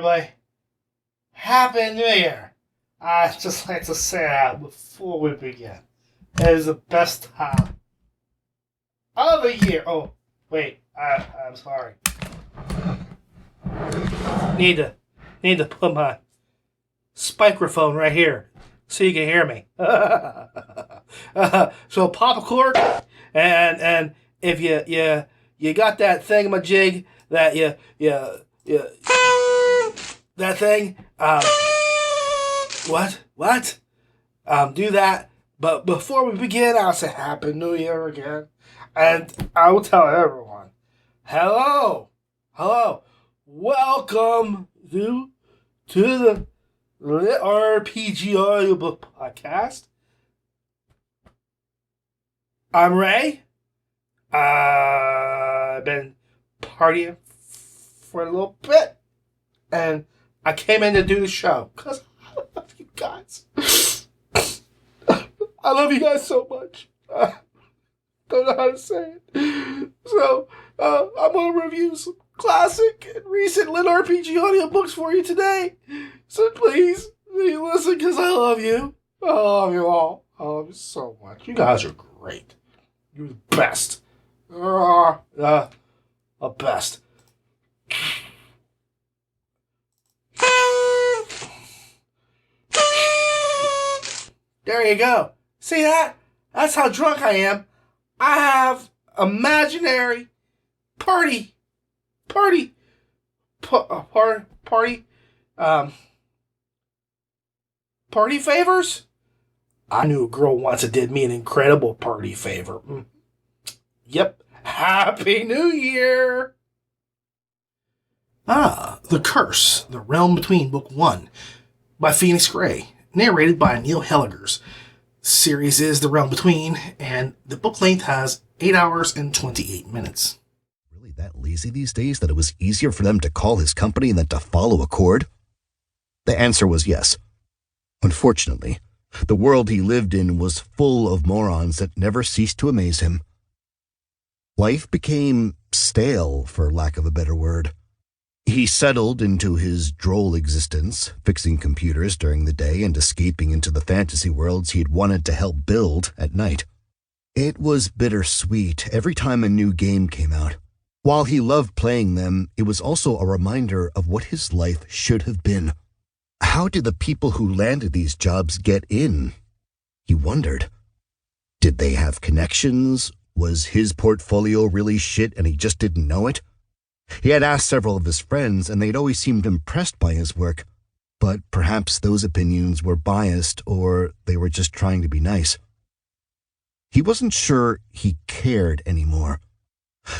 everybody. Happy New Year. I'd just like to say that before we begin. It is the best time of the year. Oh, wait. I'm sorry. Need to put my microphone right here so you can hear me. So pop a cork, and if you got that thingamajig that that thing, what? Do that. But before we begin, I'll say Happy New Year again, and I will tell everyone, hello, welcome to the LitRPG Audiobook Podcast. I'm Ray. I've been partying for a little bit, and I came in to do the show because I love you guys. I love you guys so much. I don't know how to say it. So, I'm going to review some classic and recent LitRPG audiobooks for you today. So please listen because I love you. I love you all. I love you so much. You guys are great. You're the best. The best. There you go. See that? That's how drunk I am. I have imaginary party favors. I knew a girl once that did me an incredible party favor. Yep. Happy New Year! The Curse, The Realm Between, Book 1, by Phoenix Gray, narrated by Neil Helligers. The series is The Realm Between, and the book length has 8 hours and 28 minutes. Really that lazy these days that it was easier for them to call his company than to follow a cord? The answer was yes. Unfortunately, the world he lived in was full of morons that never ceased to amaze him. Life became stale, for lack of a better word. He settled into his droll existence, fixing computers during the day and escaping into the fantasy worlds he'd wanted to help build at night. It was bittersweet every time a new game came out. While he loved playing them, it was also a reminder of what his life should have been. How did the people who landed these jobs get in? He wondered. Did they have connections? Was his portfolio really shit and he just didn't know it? He had asked several of his friends and they'd always seemed impressed by his work, but perhaps those opinions were biased or they were just trying to be nice. He wasn't sure he cared anymore.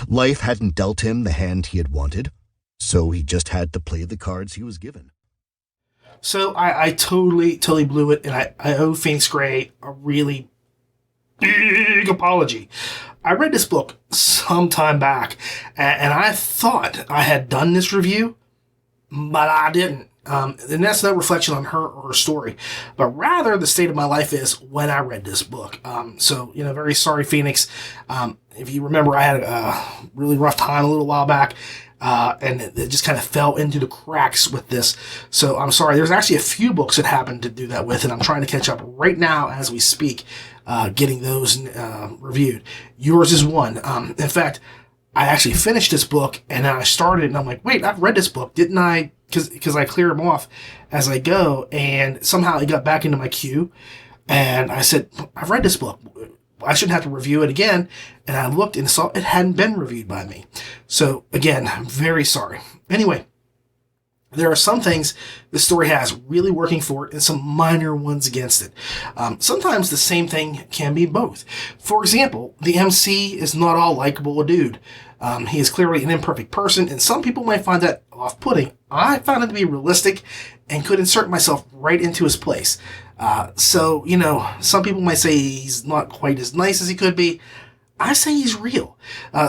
Life hadn't dealt him the hand he had wanted, so he just had to play the cards he was given. So I totally blew it, and I owe Phoenix Gray a really big apology. I read this book some time back, and I thought I had done this review, but I didn't. And that's no reflection on her or her story, but rather the state of my life is when I read this book. So, very sorry, Phoenix. If you remember, I had a really rough time a little while back, and it just kind of fell into the cracks with this. So I'm sorry. There's actually a few books that happened to do that with, and I'm trying to catch up right now as we speak, getting those reviewed. Yours is one. In fact, I actually finished this book, and then I started, and I'm like, wait, I've read this book, didn't I? Because I clear them off as I go, and somehow it got back into my queue, and I said, I've read this book. I shouldn't have to review it again. And I looked and saw it hadn't been reviewed by me. So again, I'm very sorry. Anyway, there are some things the story has really working for it and some minor ones against it. Sometimes the same thing can be both. For example, the MC is not all likable a dude. He is clearly an imperfect person, and some people might find that off-putting. I found it to be realistic and could insert myself right into his place. So, some people might say he's not quite as nice as he could be. I say he's real.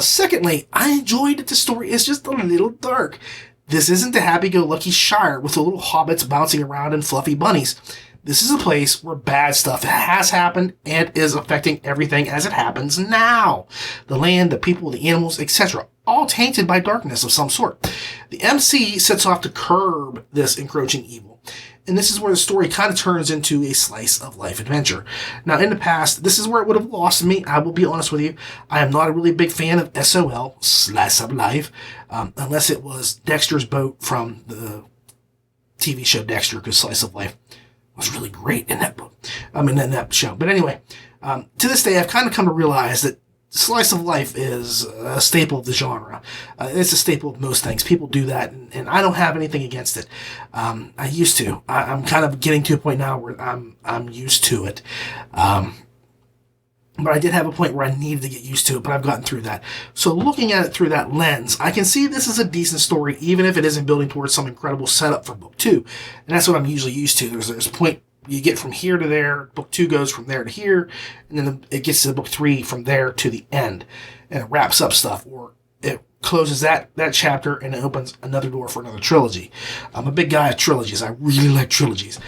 Secondly, I enjoyed that the story is just a little dark. This isn't the happy-go-lucky Shire with the little hobbits bouncing around and fluffy bunnies. This is a place where bad stuff has happened and is affecting everything as it happens now. The land, the people, the animals, etc. all tainted by darkness of some sort. The MC sets off to curb this encroaching evil, and this is where the story kind of turns into a slice of life adventure. Now, in the past, this is where it would have lost me. I will be honest with you. I am not a really big fan of SOL, slice of life, unless it was Dexter's boat from the TV show Dexter, because slice of life was really great in that book. In that show. But anyway, to this day, I've kind of come to realize that slice of life is a staple of the genre. It's a staple of most things. People do that, and I don't have anything against it. I used to. I'm kind of getting to a point now where I'm used to it. But I did have a point where I needed to get used to it, but I've gotten through that. So looking at it through that lens, I can see this is a decent story, even if it isn't building towards some incredible setup for book 2. And that's what I'm usually used to. There's a point you get from here to there, book 2 goes from there to here, and then it gets to book 3 from there to the end, and it wraps up stuff, or it closes that chapter and it opens another door for another trilogy. I'm a big guy of trilogies. I really like trilogies.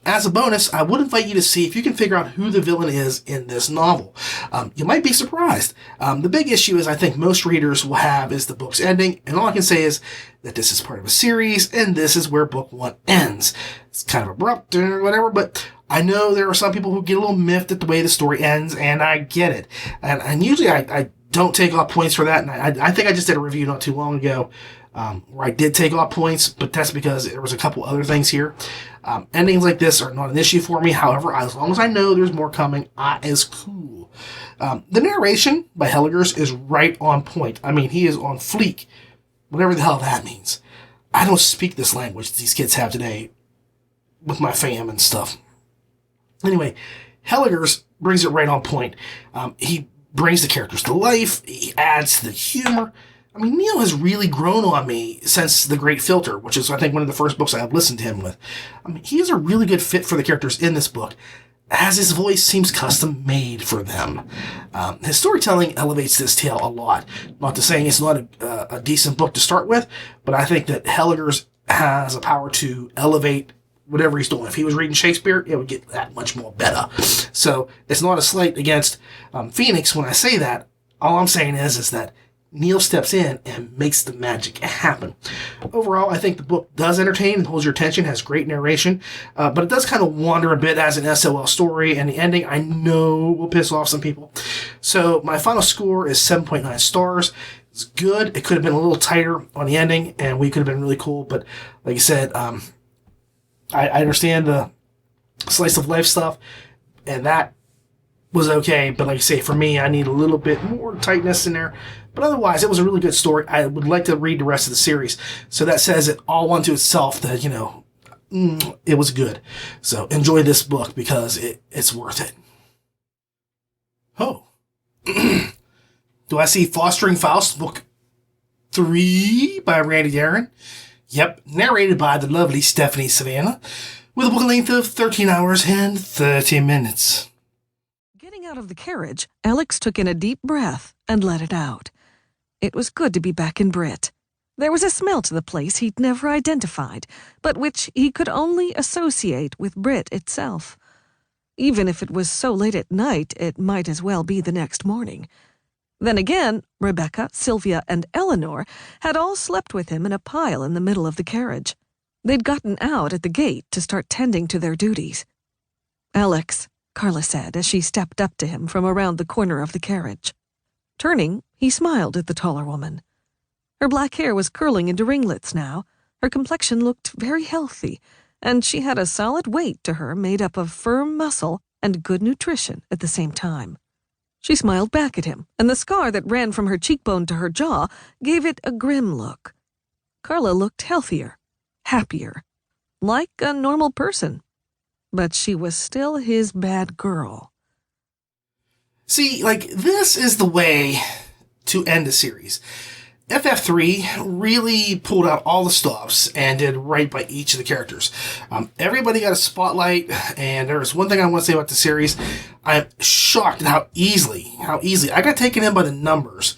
As a bonus, I would invite you to see if you can figure out who the villain is in this novel. You might be surprised. The big issue is I think most readers will have is the book's ending, and all I can say is that this is part of a series, and this is where book 1 ends. It's kind of abrupt or whatever, but I know there are some people who get a little miffed at the way the story ends, and I get it. And usually I don't take off points for that, and I think I just did a review not too long ago where I did take off points, but that's because there was a couple other things here. Endings like this are not an issue for me. However, as long as I know there's more coming, is cool. The narration by Helligers is right on point. I mean, he is on fleek, whatever the hell that means. I don't speak this language these kids have today with my fam and stuff. Anyway, Helligers brings it right on point. He brings the characters to life. He adds to the humor. I mean, Neil has really grown on me since The Great Filter, which is, I think, one of the first books I have listened to him with. I mean, he is a really good fit for the characters in this book, as his voice seems custom made for them. His storytelling elevates this tale a lot. Not to say it's not a decent book to start with, but I think that Helligers has a power to elevate whatever he's doing. If he was reading Shakespeare, it would get that much more better. So it's not a slight against Phoenix when I say that. All I'm saying is that Neil steps in and makes the magic happen. Overall, I think the book does entertain and holds your attention, has great narration, but it does kind of wander a bit as an SOL story, and the ending I know will piss off some people. So my final score is 7.9 stars. It's good. It could have been a little tighter on the ending, and we could have been really cool, but like I said, I understand the slice of life stuff, and that was okay, but like I say, for me, I need a little bit more tightness in there. But otherwise, it was a really good story. I would like to read the rest of the series. So that says it all unto itself that, it was good. So enjoy this book because it's worth it. Oh. Do I see Fostering Faust, book 3 by Randy Darren? Yep, narrated by the lovely Stephanie Savannah, with a book length of 13 hours and 30 minutes. Getting out of the carriage, Alex took in a deep breath and let it out. It was good to be back in Brit. There was a smell to the place he'd never identified, but which he could only associate with Brit itself. Even if it was so late at night, it might as well be the next morning. Then again, Rebecca, Sylvia, and Eleanor had all slept with him in a pile in the middle of the carriage. They'd gotten out at the gate to start tending to their duties. "Alex," Carla said as she stepped up to him from around the corner of the carriage. Turning, he smiled at the taller woman. Her black hair was curling into ringlets now, her complexion looked very healthy, and she had a solid weight to her made up of firm muscle and good nutrition at the same time. She smiled back at him, and the scar that ran from her cheekbone to her jaw gave it a grim look. Carla looked healthier, happier, like a normal person. But she was still his bad girl. See, this is the way to end a series. FF3 really pulled out all the stops and did right by each of the characters. Everybody got a spotlight, and there's one thing I want to say about the series. I'm shocked at how easily I got taken in by the numbers,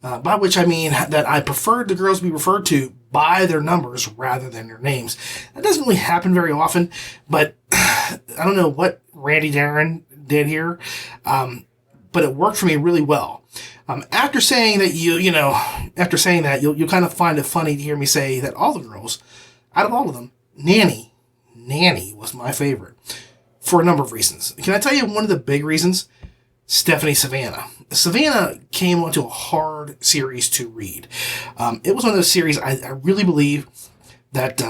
by which I mean that I preferred the girls be referred to by their numbers rather than their names. That doesn't really happen very often, but I don't know what Randy Darren did here. but it worked for me really well. After saying that, you'll kind of find it funny to hear me say that all the girls, out of all of them, Nanny was my favorite for a number of reasons. Can I tell you one of the big reasons? Stephanie Savannah. Savannah came onto a hard series to read. It was one of those series I really believe that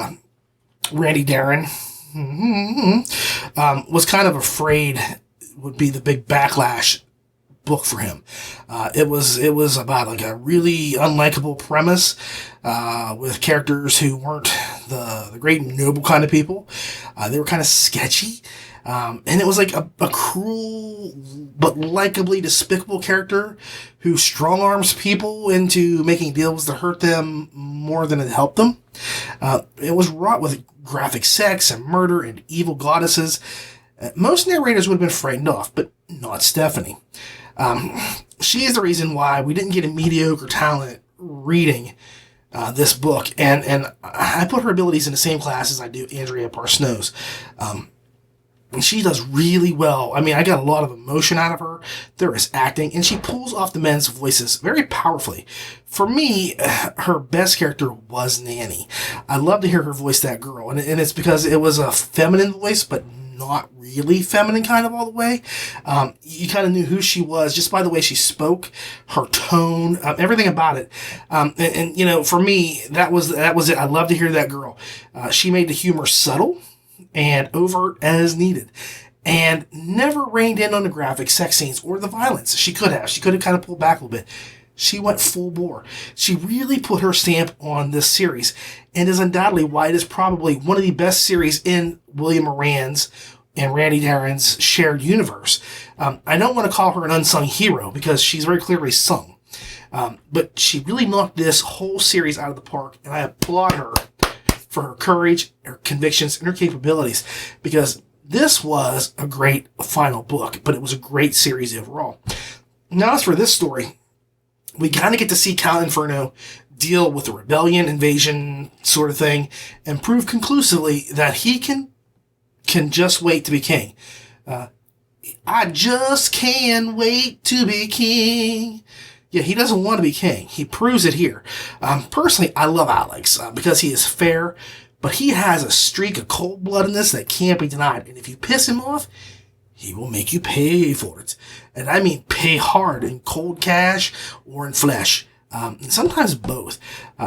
Randy Darren was kind of afraid would be the big backlash book for him. It was about like a really unlikable premise with characters who weren't the great noble kind of people. They were kind of sketchy. And it was like a cruel but likably despicable character who strong arms people into making deals to hurt them more than it helped them. It was wrought with graphic sex and murder and evil goddesses. Most narrators would have been frightened off, but not Stephanie. She is the reason why we didn't get a mediocre talent reading this book. And I put her abilities in the same class as I do Andrea Parsons. And she does really well. I mean, I got a lot of emotion out of her. There is acting, and she pulls off the men's voices very powerfully. For me, her best character was Nanny. I love to hear her voice that girl, and it's because it was a feminine voice, but not really feminine kind of all the way. You kind of knew who she was just by the way she spoke, her tone, everything about it. And for me, that was it. I love to hear that girl. She made the humor subtle and overt as needed, and never reined in on the graphic sex scenes or the violence. She could have kind of pulled back a little bit. She went full bore. She really put her stamp on this series, and is undoubtedly why it is probably one of the best series in William Moran's and Randy Darren's shared universe. I don't want to call her an unsung hero because she's very clearly sung, but she really knocked this whole series out of the park, and I applaud her for her courage, her convictions, and her capabilities, because this was a great final book, but it was a great series overall. Now, as for this story, we kind of get to see Count Inferno deal with the rebellion, invasion sort of thing, and prove conclusively that he can just wait to be king. I just can't wait to be king. Yeah, he doesn't want to be king. He proves it here. Personally, I love Alex because he is fair, but he has a streak of cold bloodedness that can't be denied. And if you piss him off, he will make you pay for it. And I mean pay hard in cold cash or in flesh. And sometimes both.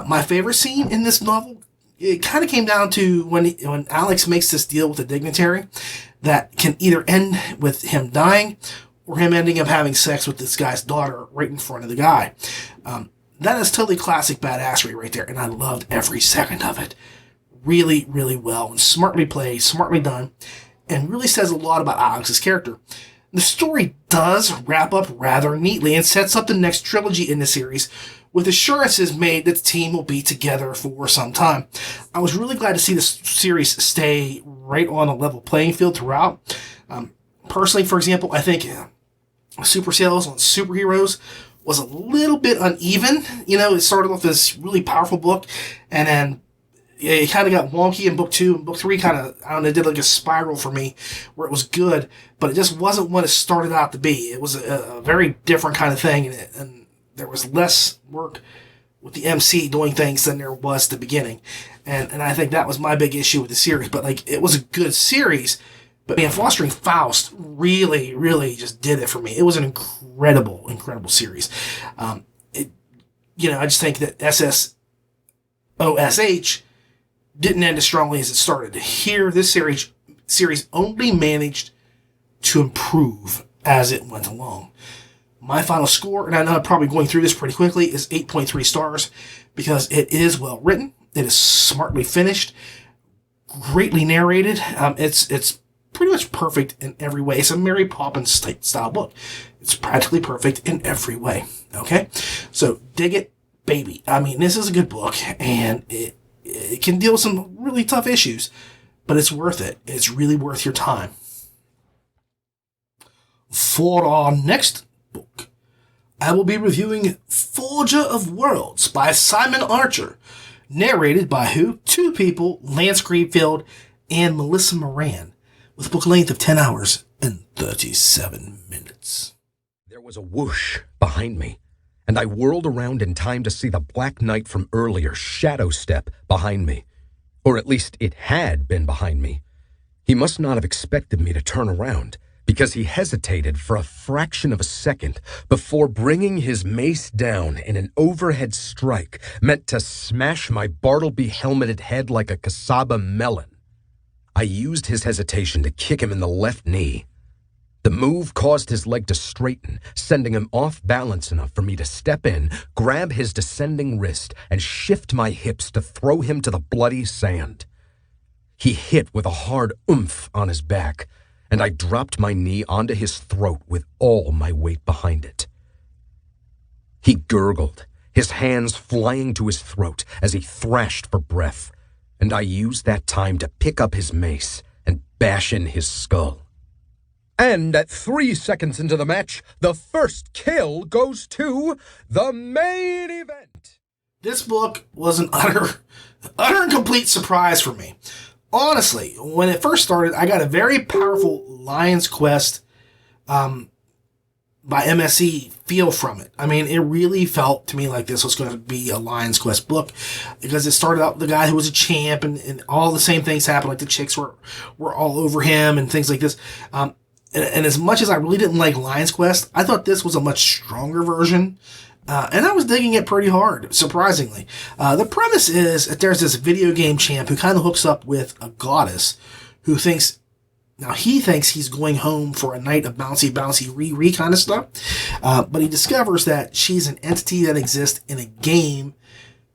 My favorite scene in this novel, it kind of came down to when Alex makes this deal with the dignitary that can either end with him dying or him ending up having sex with this guy's daughter right in front of the guy. That is totally classic badassery right there, and I loved every second of it. Really, really well, and smartly played, smartly done, and really says a lot about Alex's character. The story does wrap up rather neatly and sets up the next trilogy in the series with assurances made that the team will be together for some time. I was really glad to see this series stay right on a level playing field throughout. Personally, for example, I think super sales on superheroes was a little bit uneven. It started off as a really powerful book, and then it kind of got wonky in book 2, and book 3 kind of, did like a spiral for me where it was good, but it just wasn't what it started out to be. It was a very different kind of thing, and there was less work with the MC doing things than there was at the beginning. And I think that was my big issue with the series, but it was a good series. But man, fostering Faust really, really just did it for me. It was an incredible, incredible series. I just think that SSOSH didn't end as strongly as it started. Here, this series only managed to improve as it went along. My final score, and I know I'm probably going through this pretty quickly, is 8.3 stars because it is well written. It is smartly finished, greatly narrated. It's pretty much perfect in every way. It's a Mary Poppins style book. It's practically perfect in every way. Okay? So dig it, baby. I mean, this is a good book, and it can deal with some really tough issues, but it's worth it. It's really worth your time. For our next book, I will be reviewing Forger of Worlds by Simon Archer, narrated by who? 2 people, Lance Greenfield and Melissa Moran, with a book length of 10 hours and 37 minutes. was a whoosh behind me, and I whirled around in time to see the Black Knight from earlier shadow step behind me. Or at least it had been behind me. He must not have expected me to turn around, because he hesitated for a fraction of a second before bringing his mace down in an overhead strike meant to smash my Bartleby-helmeted head like a cassava melon. I used his hesitation to kick him in the left knee. The move caused his leg to straighten, sending him off balance enough for me to step in, grab his descending wrist, and shift my hips to throw him to the bloody sand. He hit with a hard oomph on his back, and I dropped my knee onto his throat with all my weight behind it. He gurgled, his hands flying to his throat as he thrashed for breath, and I used that time to pick up his mace and bash in his skull. And at 3 seconds into the match, the first kill goes to the main event. This book was an utter and complete surprise for me. Honestly, when it first started, I got a very powerful Lion's Quest by MSE feel from it. I mean, it really felt to me like this was going to be a Lion's Quest book, because it started out with the guy who was a champ, and all the same things happened, like the chicks were all over him and things like this. And as much as I really didn't like Lion's Quest, I thought this was a much stronger version. And I was digging it pretty hard, surprisingly. The premise is that there's this video game champ who kind of hooks up with a goddess who thinks he's going home for a night of bouncy, re kind of stuff. But he discovers that she's an entity that exists in a game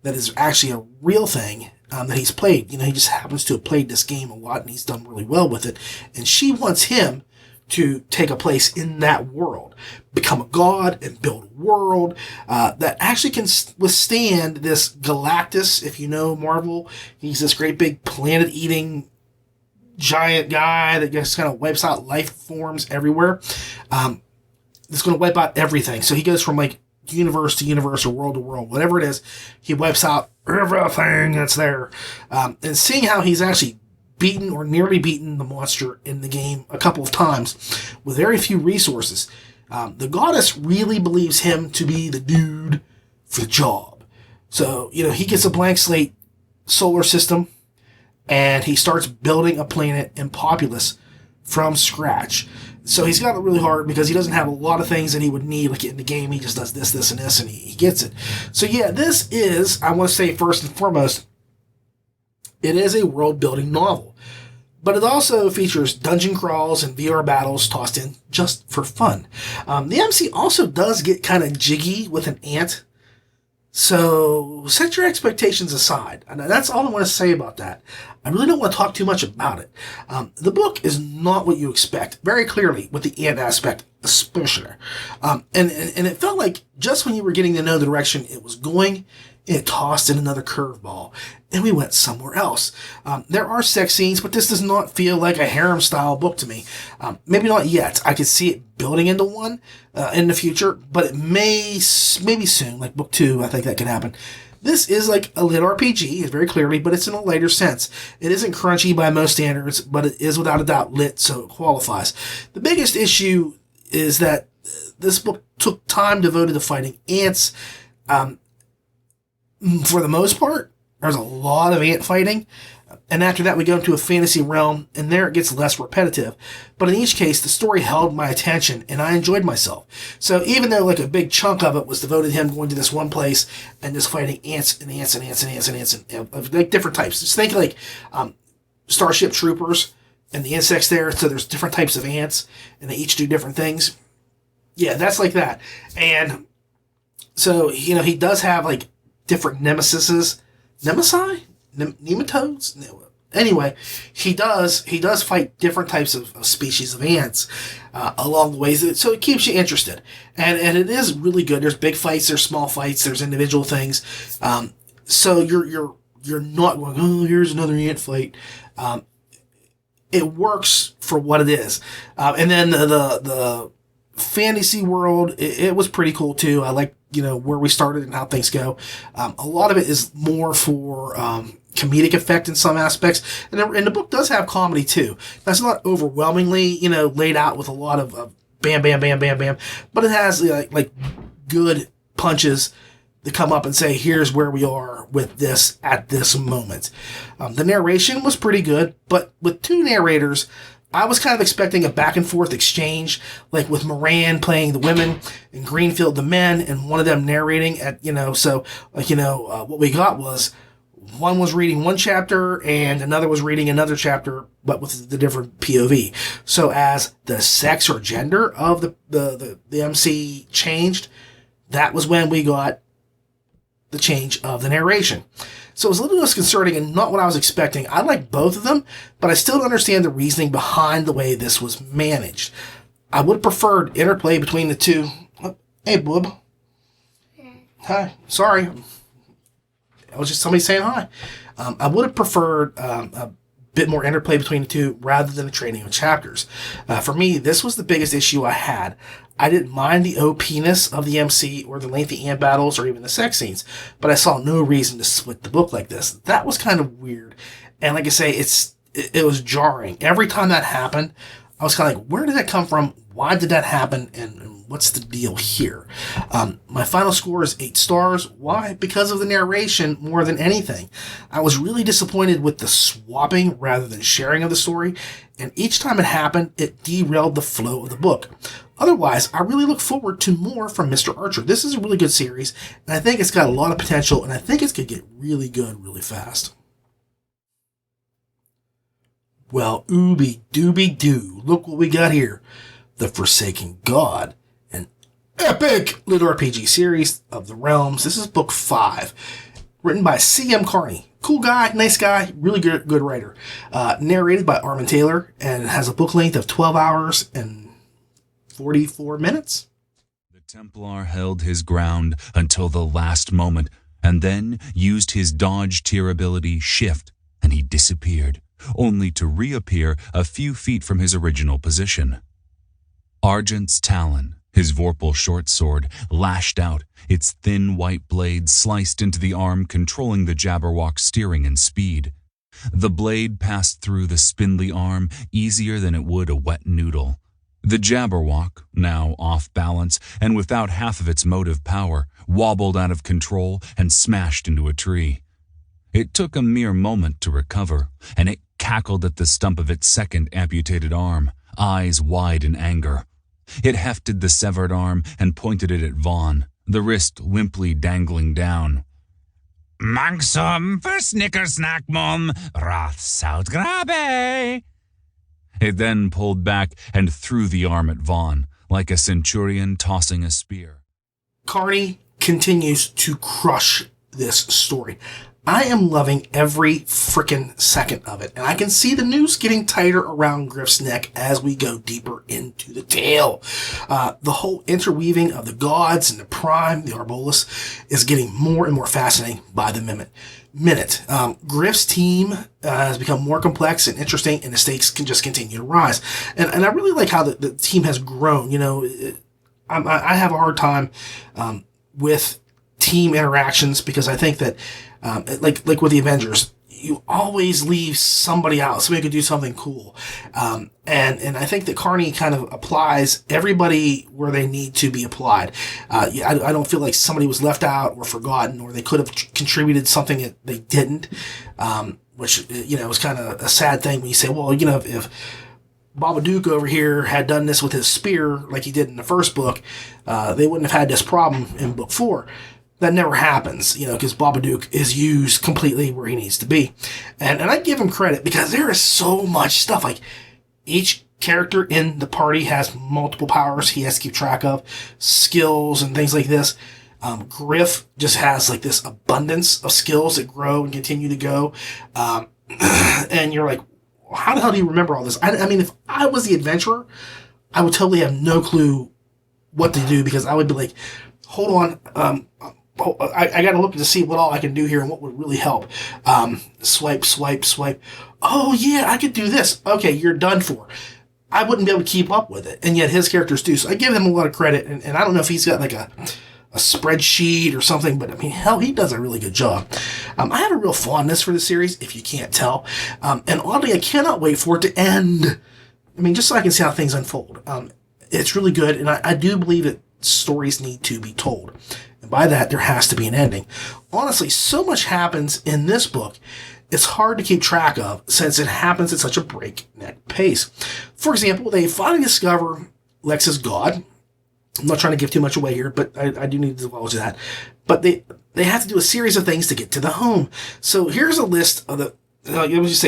that is actually a real thing that he's played. You know, he just happens to have played this game a lot, and he's done really well with it. And she wants him to take a place in that world, become a god, and build a world that actually can withstand this Galactus. If you know Marvel, he's this great big planet-eating giant guy that just kind of wipes out life forms everywhere. It's going to wipe out everything. So he goes from like universe to universe or world to world, whatever it is. He wipes out everything that's there. And seeing how he's actually beaten or nearly beaten the monster in the game a couple of times with very few resources. The goddess really believes him to be the dude for the job. So, you know, he gets a blank slate solar system, and he starts building a planet and populace from scratch. So he's got it really hard because he doesn't have a lot of things that he would need. Like in the game, he just does this, and this, and he gets it. So yeah, this is, I want to say first and foremost, it is a world-building novel, but it also features dungeon crawls and VR battles tossed in just for fun. The MC also does get kind of jiggy with an ant, so set your expectations aside. And that's all I want to say about that. I really don't want to talk too much about it. The book is not what you expect, very clearly, with the ant aspect especially. And it felt like just when you were getting to know the direction it was going, it tossed in another curveball, and we went somewhere else. There are sex scenes, but this does not feel like a harem-style book to me. Maybe not yet. I could see it building into one in the future, but it maybe soon, like book 2, I think that could happen. This is like a lit RPG, very clearly, but it's in a lighter sense. It isn't crunchy by most standards, but it is without a doubt lit, so it qualifies. The biggest issue is that this book took time devoted to fighting ants. For the most part, there's a lot of ant fighting, and after that we go into a fantasy realm, and there it gets less repetitive. But in each case, the story held my attention, and I enjoyed myself. So even though like a big chunk of it was devoted to him going to this one place and just fighting ants and of like different types. Just think like Starship Troopers and the insects there. So there's different types of ants, and they each do different things. Yeah, that's like that. And so, you know, he does have like different nematodes? Anyway, he does fight different types of species of ants along the way, so it keeps you interested, and it is really good. There's big fights, there's small fights, there's individual things, so you're not going, oh, here's another ant fight. It works for what it is, and then the fantasy world, it was pretty cool too. I like, you know, where we started and how things go. A lot of it is more for comedic effect in some aspects, and the book does have comedy too. That's not overwhelmingly, you know, laid out with a lot of bam, bam, bam, bam, bam. But it has like good punches that come up and say, here's where we are with this at this moment. The narration was pretty good, but with two narrators, I was kind of expecting a back and forth exchange, like with Moran playing the women and Greenfield the men, and one of them narrating at, what we got was one was reading one chapter and another was reading another chapter, but with the different POV. So as the sex or gender of the MC changed, that was when we got the change of the narration. So it was a little disconcerting and not what I was expecting. I like both of them, but I still don't understand the reasoning behind the way this was managed. I would have preferred interplay between the two. Hey, boob. Hi. Sorry. It was just somebody saying hi. I would have preferred a bit more interplay between the two rather than the trading of chapters. For me, this was the biggest issue I had. I didn't mind the OP-ness of the MC or the lengthy amp battles or even the sex scenes, but I saw no reason to split the book like this. That was kind of weird. And like I say, it was jarring. Every time that happened, I was kind of like, where did that come from? Why did that happen? And what's the deal here? My final score is 8 stars. Why? Because of the narration more than anything. I was really disappointed with the swapping rather than sharing of the story, and each time it happened, it derailed the flow of the book. Otherwise, I really look forward to more from Mr. Archer. This is a really good series, and I think it's got a lot of potential, and I think it's going to get really good really fast. Well, ooby dooby doo, look what we got here. The Forsaken God, an epic LitRPG series of the realms. This is book 5, written by C.M. Carney. Cool guy, nice guy, really good writer. Narrated by Armin Taylor, and it has a book length of 12 hours and 44 minutes. The Templar held his ground until the last moment, and then used his dodge tier ability Shift, and he disappeared, only to reappear a few feet from his original position. Argent's talon, his Vorpal short sword, lashed out, its thin white blade sliced into the arm controlling the Jabberwock's steering and speed. The blade passed through the spindly arm easier than it would a wet noodle. The Jabberwock, now off balance and without half of its motive power, wobbled out of control and smashed into a tree. It took a mere moment to recover, and it cackled at the stump of its second amputated arm, eyes wide in anger. It hefted the severed arm and pointed it at Vaughn, the wrist limply dangling down. "Mangsum for snickersnack, mum, rath saut grabe." It then pulled back and threw the arm at Vaughn, like a centurion tossing a spear. Carney continues to crush this story. I am loving every frickin' second of it, and I can see the noose getting tighter around Griff's neck as we go deeper into the tale. The whole interweaving of the gods and the prime, the Arbolas, is getting more and more fascinating by the minute. Griff's team has become more complex and interesting, and the stakes can just continue to rise. And I really like how the team has grown. I have a hard time with team interactions because I think that like with the Avengers, you always leave somebody out. Somebody could do something cool. And I think that Carney kind of applies everybody where they need to be applied. I don't feel like somebody was left out or forgotten, or they could have contributed something that they didn't, which, was kind of a sad thing when you say, well, if Babadook over here had done this with his spear like he did in the first book, they wouldn't have had this problem in book 4. That never happens, because Babadook is used completely where he needs to be. And I give him credit because there is so much stuff. Like, each character in the party has multiple powers he has to keep track of, skills and things like this. Griff just has like this abundance of skills that grow and continue to go. And you're like, how the hell do you remember all this? I mean, if I was the adventurer, I would totally have no clue what to do, because I would be like, hold on, I got to look to see what all I can do here and what would really help. Swipe. Oh, yeah, I could do this. Okay, you're done for. I wouldn't be able to keep up with it, and yet his characters do. So I give him a lot of credit, and I don't know if he's got like a spreadsheet or something, but I mean, hell, he does a really good job. I have a real fondness for the series, if you can't tell. And oddly, I cannot wait for it to end. I mean, just so I can see how things unfold. it's really good, and I do believe that stories need to be told. And by that, there has to be an ending. Honestly, so much happens in this book, it's hard to keep track of since it happens at such a breakneck pace. For example, they finally discover Lex is God. I'm not trying to give too much away here, but I do need to divulge that. But they have to do a series of things to get to the home. So here's a list of the, here's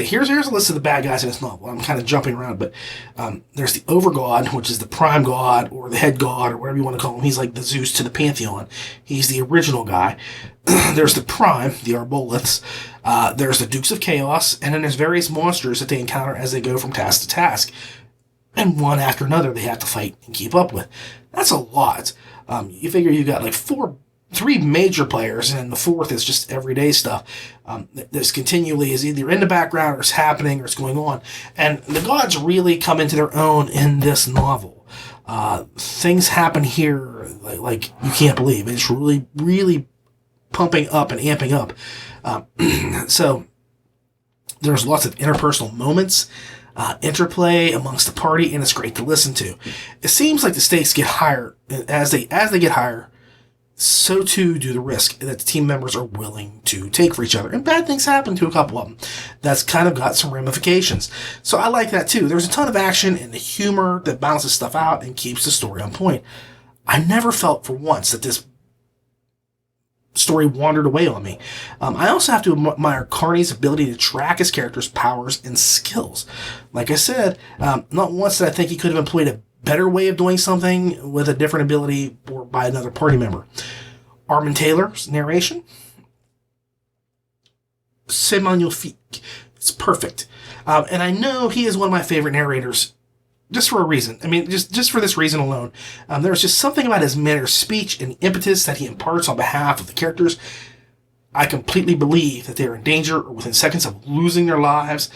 a list of the bad guys in this novel. I'm kind of jumping around, but there's the Overgod, which is the prime god, or the head god, or whatever you want to call him. He's like the Zeus to the Pantheon. He's the original guy. There's the Prime, the Arboleths. There's the Dukes of Chaos, and then there's various monsters that they encounter as they go from task to task. And one after another they have to fight and keep up with. That's a lot. You figure you've got like three major players, and then the fourth is just everyday stuff. This continually is either in the background or it's happening or it's going on. And the gods really come into their own in this novel. Things happen here like you can't believe. It's really, really pumping up and amping up. So there's lots of interpersonal moments, interplay amongst the party, and it's great to listen to. It seems like the stakes get higher as they get higher. So too do the risk that the team members are willing to take for each other. And bad things happen to a couple of them. That's kind of got some ramifications. So I like that too. There's a ton of action and the humor that balances stuff out and keeps the story on point. I never felt for once that this story wandered away on me. I also have to admire Carney's ability to track his character's powers and skills. Like I said, not once did I think he could have employed a better way of doing something with a different ability or by another party member. Armin Taylor's narration, c'est magnifique. It's perfect. And I know he is one of my favorite narrators just for a reason. I mean, just for this reason alone. There's just something about his manner of speech and the impetus that he imparts on behalf of the characters. I completely believe that they're in danger or within seconds of losing their lives.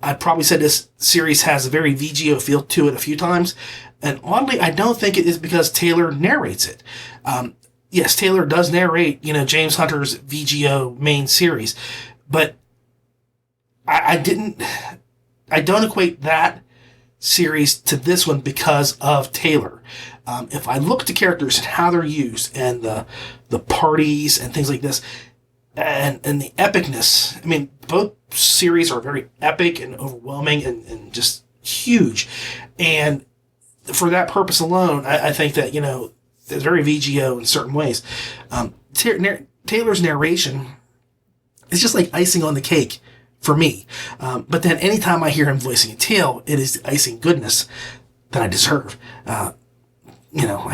I'd probably said this series has a very VGO feel to it a few times. And oddly, I don't think it is because Taylor narrates it. Yes, Taylor does narrate, James Hunter's VGO main series. But I don't equate that series to this one because of Taylor. If I look at the characters and how they're used and the parties and things like this, and the epicness. I mean, both series are very epic and overwhelming and just huge. And for that purpose alone, I think that, it's very VGO in certain ways. Taylor's narration is just like icing on the cake for me. But then anytime I hear him voicing a tale, it is the icing goodness that I deserve. I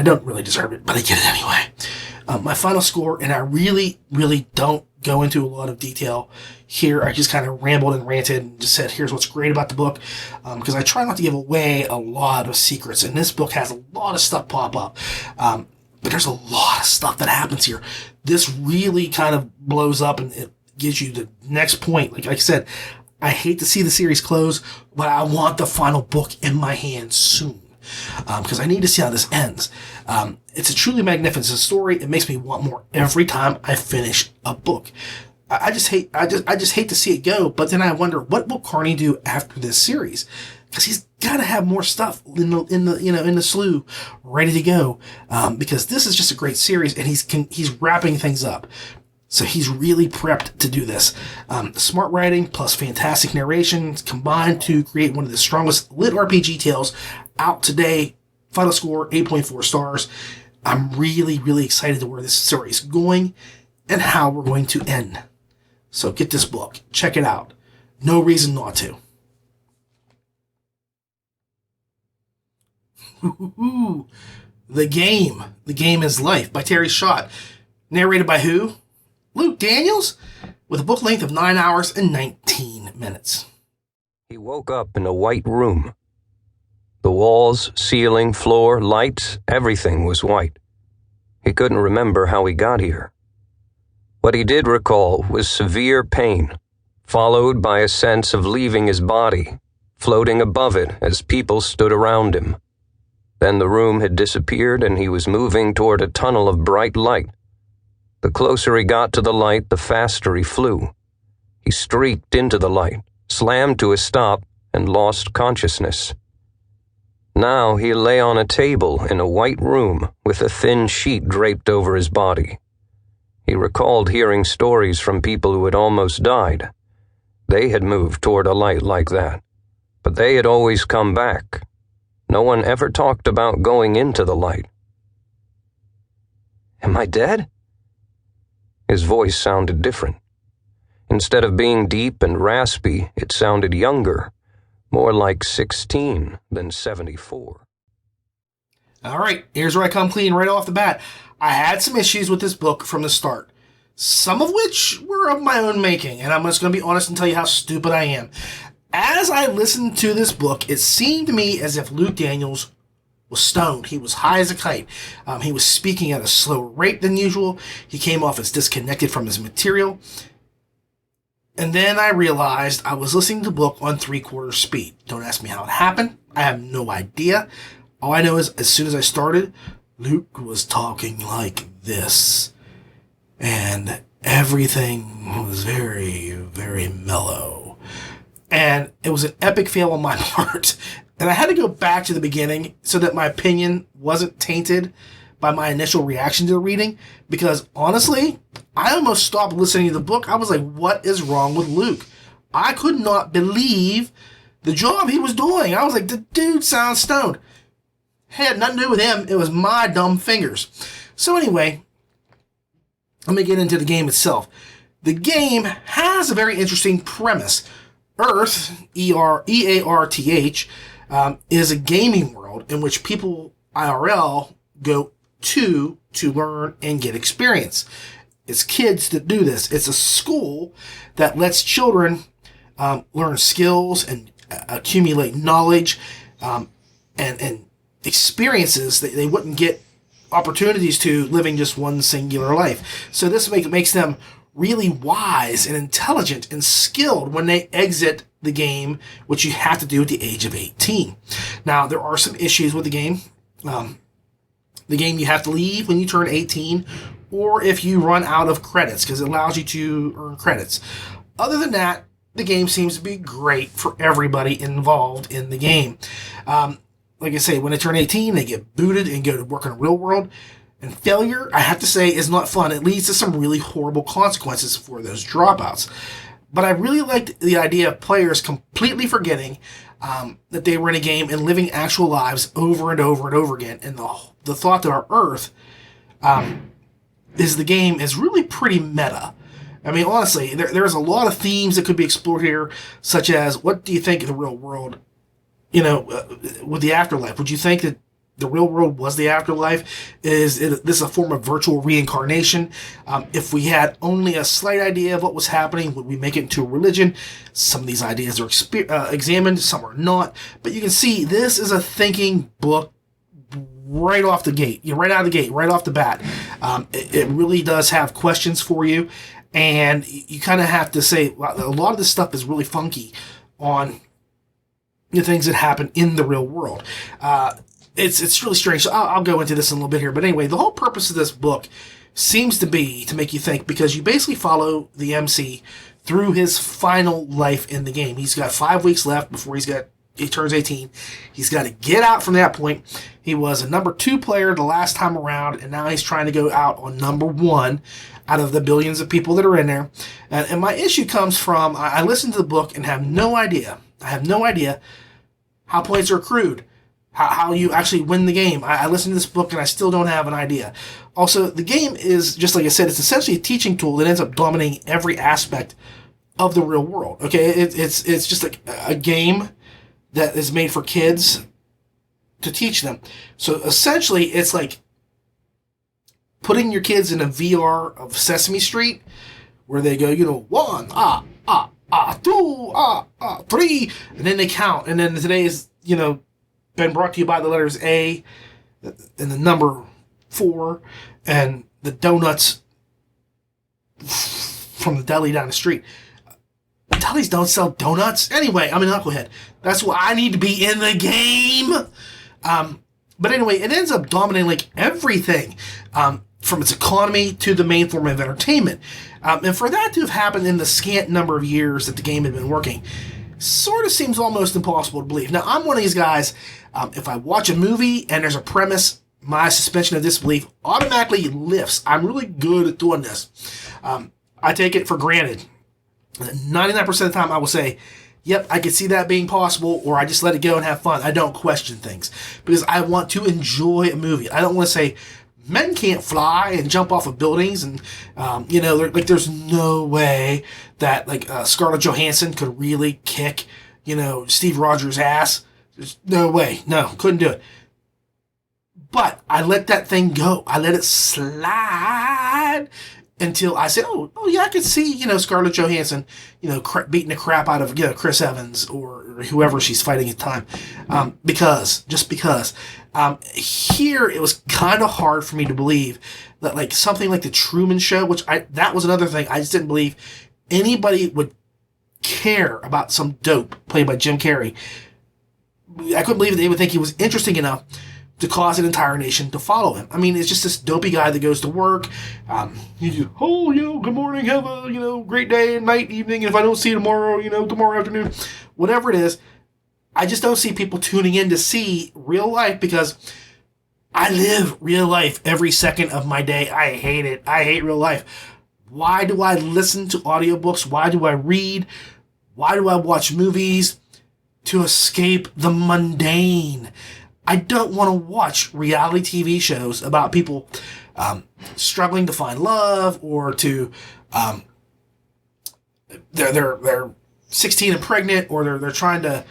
don't really deserve it, but I get it anyway. My final score, and I really, really don't go into a lot of detail here. I just kind of rambled and ranted and just said, here's what's great about the book, because I try not to give away a lot of secrets, and this book has a lot of stuff pop up. But there's a lot of stuff that happens here. This really kind of blows up, and it gives you the next point. Like I said, I hate to see the series close, but I want the final book in my hand soon. Because I need to see how this ends. It's a truly magnificent story. It makes me want more every time I finish a book. I just hate to see it go. But then I wonder, what will Carney do after this series? Because he's got to have more stuff in the slew ready to go. Because this is just a great series, and he's wrapping things up. So he's really prepped to do this. Smart writing plus fantastic narration combined to create one of the strongest lit RPG tales out today. Final score, 8.4 stars. I'm really, really excited to where this story is going and how we're going to end. So get this book. Check it out. No reason not to. The Game. The Game is Life by Terry Schott. Narrated by who? Luke Daniels, with a book length of 9 hours and 19 minutes. He woke up in a white room. The walls, ceiling, floor, lights, everything was white. He couldn't remember how he got here. What he did recall was severe pain, followed by a sense of leaving his body, floating above it as people stood around him. Then the room had disappeared and he was moving toward a tunnel of bright light. The closer he got to the light, the faster he flew. He streaked into the light, slammed to a stop, and lost consciousness. Now he lay on a table in a white room with a thin sheet draped over his body. He recalled hearing stories from people who had almost died. They had moved toward a light like that, but they had always come back. No one ever talked about going into the light. Am I dead? His voice sounded different. Instead of being deep and raspy, it sounded younger, more like 16 than 74. All right, here's where I come clean right off the bat. I had some issues with this book from the start, some of which were of my own making, and I'm just going to be honest and tell you how stupid I am. As I listened to this book, it seemed to me as if Luke Daniels was stoned. He was high as a kite. He was speaking at a slower rate than usual. He came off as disconnected from his material. And then I realized I was listening to the book on 3/4 speed. Don't ask me how it happened. I have no idea. All I know is as soon as I started, Luke was talking like this. And everything was very, very mellow. And it was an epic fail on my part. And I had to go back to the beginning so that my opinion wasn't tainted by my initial reaction to the reading. Because honestly, I almost stopped listening to the book. I was like, what is wrong with Luke? I could not believe the job he was doing. I was like, the dude sounds stoned. Had nothing to do with him. It was my dumb fingers. So anyway, let me get into the game itself. The game has a very interesting premise. Earth, E-A-R-T-H, is a gaming world in which people IRL go to learn and get experience. It's kids that do this. It's a school that lets children learn skills and accumulate knowledge and experiences that they wouldn't get opportunities to living just one singular life. So this makes them really wise and intelligent and skilled when they exit the game, which you have to do at the age of 18. Now, there are some issues with the game. The game you have to leave when you turn 18, or if you run out of credits, because it allows you to earn credits. Other than that, the game seems to be great for everybody involved in the game. Like I say, when they turn 18, they get booted and go to work in the real world. And failure, I have to say, is not fun. It leads to some really horrible consequences for those dropouts. But I really liked the idea of players completely forgetting that they were in a game and living actual lives over and over and over again. And the thought that our Earth is the game is really pretty meta. I mean, honestly, there's a lot of themes that could be explored here, such as, what do you think of the real world, with the afterlife? Would you think that the real world was the afterlife? Is this a form of virtual reincarnation? If we had only a slight idea of what was happening, would we make it into a religion? Some of these ideas are examined, some are not. But you can see this is a thinking book right off the gate. Right out of the gate, right off the bat. It really does have questions for you. And you kind of have to say, wow, a lot of this stuff is really funky on the things that happen in the real world. It's really strange. So I'll go into this in a little bit here. But anyway, the whole purpose of this book seems to be to make you think, because you basically follow the MC through his final life in the game. He's got 5 weeks left before he turns 18. He's got to get out from that point. He was a number 2 player the last time around, and now he's trying to go out on number 1 out of the billions of people that are in there. And my issue comes from, I listened to the book and have no idea. I have no idea how points are accrued. How you actually win the game. I listened to this book and I still don't have an idea. Also, the game is, just like I said, it's essentially a teaching tool that ends up dominating every aspect of the real world. Okay, it's just a game that is made for kids to teach them. So essentially, it's like putting your kids in a VR of Sesame Street, where they go, 1, 2, 3, and then they count. And then today is, been brought to you by the letters A and the number 4 and the donuts from the deli down the street. Delis don't sell donuts. Anyway, I'm an knucklehead. That's why I need to be in the game. But anyway, it ends up dominating like everything, from its economy to the main form of entertainment. And for that to have happened in the scant number of years that the game had been working, sort of seems almost impossible to believe. Now, I'm one of these guys, if I watch a movie and there's a premise, my suspension of disbelief automatically lifts. I'm really good at doing this. I take it for granted. 99% of the time I will say, yep, I could see that being possible, or I just let it go and have fun. I don't question things because I want to enjoy a movie. I don't want to say, men can't fly and jump off of buildings, and there's no way that Scarlett Johansson could really kick Steve Rogers' ass. There's no way. No, couldn't do it. But I let that thing go. I let it slide until I said, oh yeah, I could see Scarlett Johansson beating the crap out of Chris Evans or whoever she's fighting at the time, because here it was kind of hard for me to believe that something like the Truman Show, that was another thing I just didn't believe anybody would care about some dope played by Jim Carrey. I couldn't believe they would think he was interesting enough to cause an entire nation to follow him. I mean, it's just this dopey guy that goes to work. Good morning, have a, great day and night, evening, and if I don't see you tomorrow, tomorrow afternoon, whatever it is. I just don't see people tuning in to see real life because I live real life every second of my day. I hate it. I hate real life. Why do I listen to audiobooks? Why do I read? Why do I watch movies? To escape the mundane. I don't want to watch reality TV shows about people struggling to find love, or to they're 16 and pregnant, or they're trying to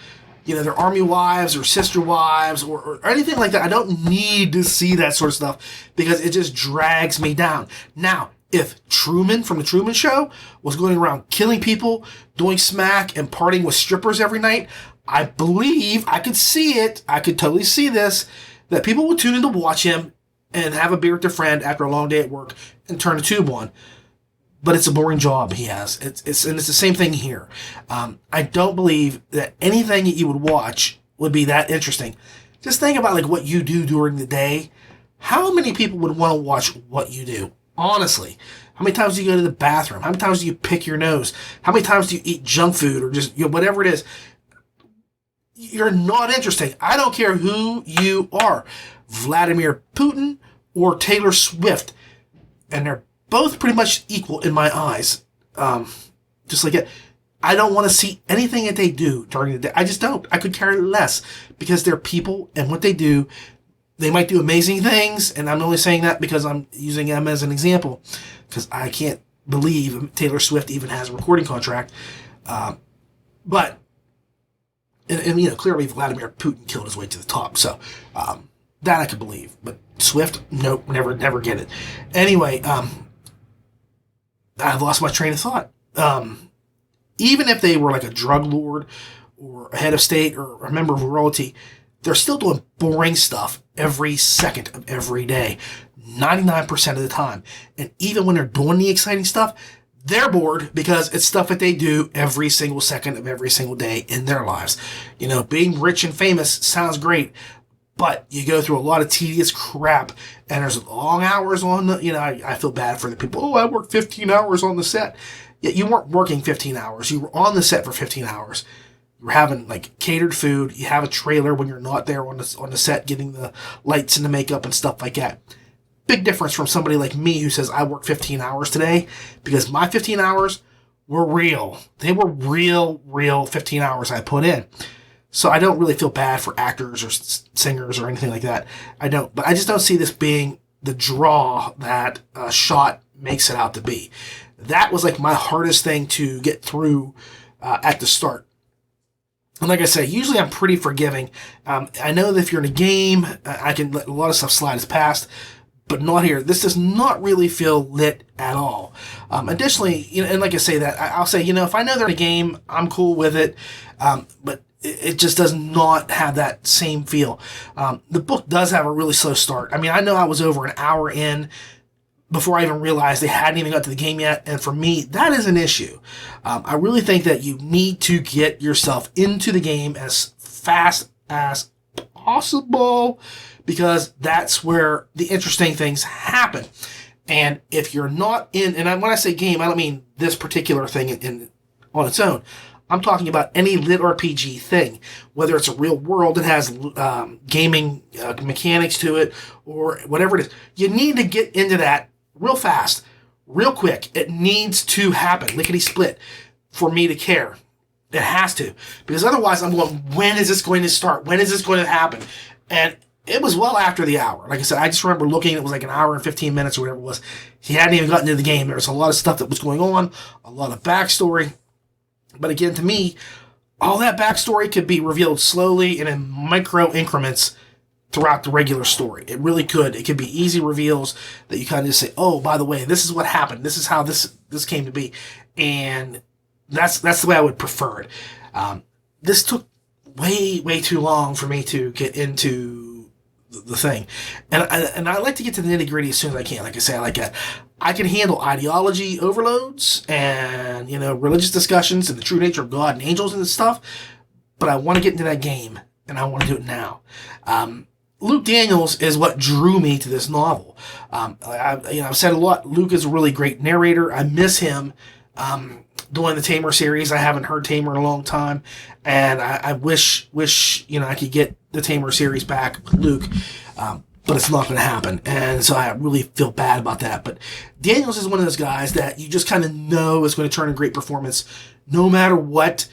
they're army wives or sister wives or anything like that. I don't need to see that sort of stuff because it just drags me down. Now, if Truman from the Truman Show was going around killing people, doing smack, and partying with strippers every night, I believe, I could see it, I could totally see this, that people would tune in to watch him and have a beer with their friend after a long day at work and turn a tube on. But it's a boring job he has. It's the same thing here. I don't believe that anything that you would watch would be that interesting. Just think about what you do during the day. How many people would want to watch what you do? Honestly. How many times do you go to the bathroom? How many times do you pick your nose? How many times do you eat junk food or just whatever it is? You're not interesting. I don't care who you are. Vladimir Putin or Taylor Swift. And they're both pretty much equal in my eyes. Just like it. I don't want to see anything that they do during the day. I just don't. I could care less because they're people, and what they do, they might do amazing things, and I'm only saying that because I'm using them as an example, because I can't believe Taylor Swift even has a recording contract. But clearly Vladimir Putin killed his way to the top, so that I could believe. But Swift, nope, never get it. Anyway, I've lost my train of thought. Even if they were like a drug lord or a head of state or a member of royalty, they're still doing boring stuff every second of every day, 99% of the time. And even when they're doing the exciting stuff, they're bored because it's stuff that they do every single second of every single day in their lives. Being rich and famous sounds great, but you go through a lot of tedious crap, and there's long hours on the, I feel bad for the people. Oh, I worked 15 hours on the set. Yeah, you weren't working 15 hours. You were on the set for 15 hours. You were having catered food. You have a trailer when you're not there on the set, getting the lights and the makeup and stuff like that. Big difference from somebody like me who says I worked 15 hours today, because my 15 hours were real. They were real 15 hours I put in. So I don't really feel bad for actors or singers or anything like that. I don't. But I just don't see this being the draw that Shot makes it out to be. That was my hardest thing to get through at the start. And like I say, usually I'm pretty forgiving. I know that if you're in a game, I can let a lot of stuff slide as past, but not here. This does not really feel lit at all. Additionally, and like I say that, I'll say, if I know they're in a game, I'm cool with it. But it just does not have that same feel. The book does have a really slow start. I mean, I know I was over an hour in before I even realized they hadn't even got to the game yet. And for me, that is an issue. I really think that you need to get yourself into the game as fast as possible, because that's where the interesting things happen. And if you're not in, and when I say game, I don't mean this particular thing on its own. I'm talking about any LitRPG thing, whether it's a real world that has gaming mechanics to it or whatever it is. You need to get into that real fast, real quick. It needs to happen, lickety split, for me to care. It has to, because otherwise I'm going, when is this going to start? When is this going to happen? And it was well after the hour. Like I said, I just remember looking, it was like an hour and 15 minutes or whatever it was. He hadn't even gotten into the game. There was a lot of stuff that was going on, a lot of backstory. But again, to me, all that backstory could be revealed slowly and in micro increments throughout the regular story. It really could. It could be easy reveals that you kind of just say, oh, by the way, this is what happened. This is how this came to be. And that's the way I would prefer it. This took way too long for me to get into the thing. And I like to get to the nitty gritty as soon as I can. Like I say, I can handle ideology overloads and, religious discussions and the true nature of God and angels and stuff, but I want to get into that game, and I want to do it now. Luke Daniels is what drew me to this novel. I've said a lot, Luke is a really great narrator. I miss him doing the Tamer series. I haven't heard Tamer in a long time, and I wish I could get the Tamer series back with Luke, but it's not going to happen, and so I really feel bad about that. But Daniels is one of those guys that you just kind of know is going to turn a great performance no matter what.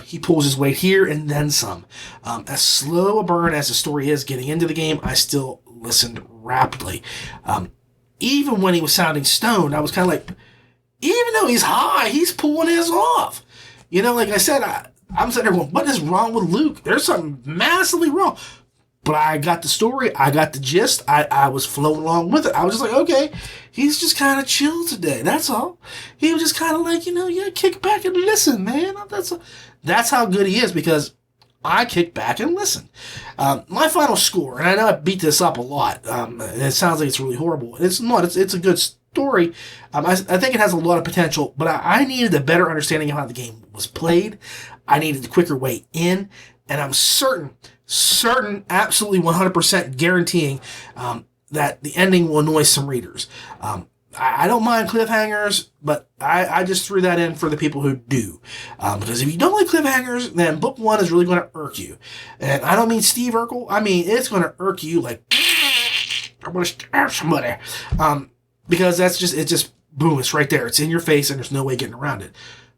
He pulls his weight here and then some. As slow a burn as the story is getting into the game, I still listened rapidly. Even when he was sounding stoned, I was kind of like, even though he's high, he's pulling his off. Like I said, I'm sitting there going, what is wrong with Luke? There's something massively wrong. But I got the story. I got the gist. I was flowing along with it. I was just like, okay, he's just kind of chill today. That's all. He was just kind of like, kick back and listen, man. That's how good he is, because I kick back and listen. My final score, and I know I beat this up a lot, and it sounds like it's really horrible. It's not. It's a good story. I think it has a lot of potential, but I needed a better understanding of how the game was played. I needed a quicker way in, and I'm certain, absolutely 100% guaranteeing that the ending will annoy some readers. I don't mind cliffhangers, but I just threw that in for the people who do. Because if you don't like cliffhangers, then book one is really going to irk you. And I don't mean Steve Urkel. I mean, it's going to irk you like, I'm going to stab somebody. Because it's just, boom, it's right there. It's in your face, and there's no way getting around it.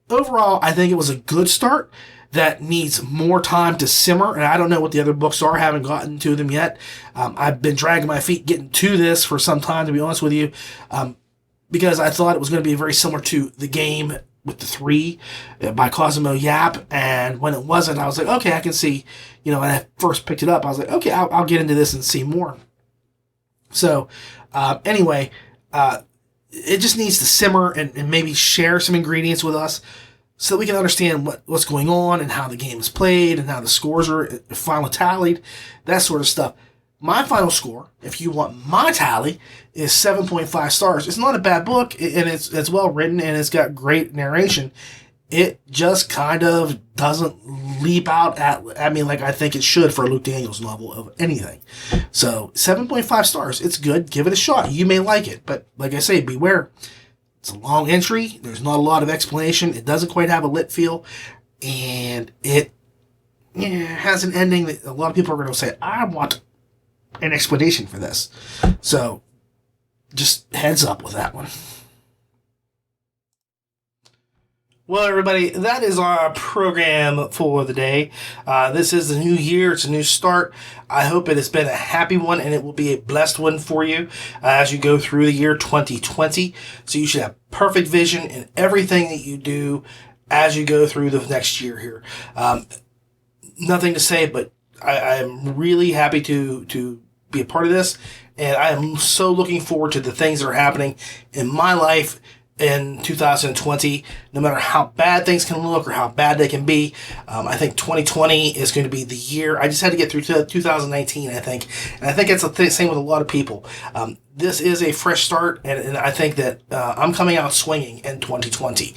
Overall, I think it was a good start that needs more time to simmer, and I don't know what the other books are. I haven't gotten to them yet. I've been dragging my feet getting to this for some time, to be honest with you, because I thought it was going to be very similar to The Game with the 3 by Cosimo Yap, and when it wasn't, I was like, okay, I can see, when I first picked it up, I was like, okay, I'll get into this and see more. So, anyway, it just needs to simmer and maybe share some ingredients with us so that we can understand what's going on and how the game is played and how the scores are finally tallied, that sort of stuff. My final score, if you want my tally, is 7.5 stars. It's not a bad book, and it's well written, and it's got great narration. It just kind of doesn't leap out at me like I think it should for a Luke Daniels novel of anything. So 7.5 stars. It's good. Give it a shot. You may like it, but like I say, beware. It's a long entry. There's not a lot of explanation. It doesn't quite have a lit feel, and it has an ending that a lot of people are going to say, I want an explanation for this. So just heads up with that one. Well, everybody, that is our program for the day. This is the new year. It's a new start. I hope it has been a happy one, and it will be a blessed one for you as you go through the year 2020. So you should have perfect vision in everything that you do as you go through the next year here. Nothing to say, but I am really happy to be a part of this, and I am so looking forward to the things that are happening in my life in 2020, no matter how bad things can look or how bad they can be. I think 2020 is going to be the year. I just had to get through 2019, I think. And I think it's the same with a lot of people. This is a fresh start, and I think that I'm coming out swinging in 2020.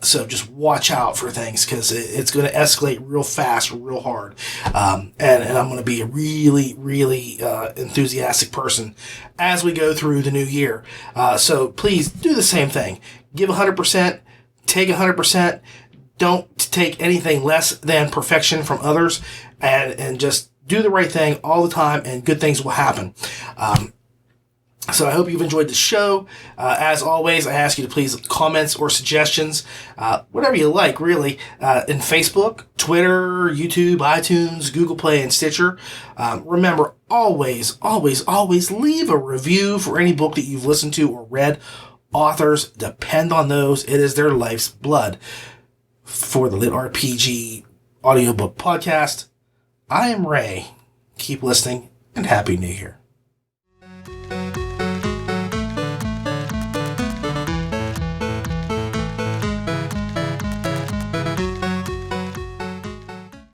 So just watch out for things, because it's going to escalate real fast, real hard. And I'm going to be a really, really enthusiastic person as we go through the new year. So please do the same thing. Give 100%, take 100%. Don't take anything less than perfection from others, and just do the right thing all the time, and good things will happen. So I hope you've enjoyed the show. As always, I ask you to please comments or suggestions, whatever you like, really, in Facebook, Twitter, YouTube, iTunes, Google Play, and Stitcher. Remember, always, always, always leave a review for any book that you've listened to or read. Authors depend on those. It is their life's blood. For the LitRPG Audiobook Podcast, I am Ray. Keep listening, and Happy New Year.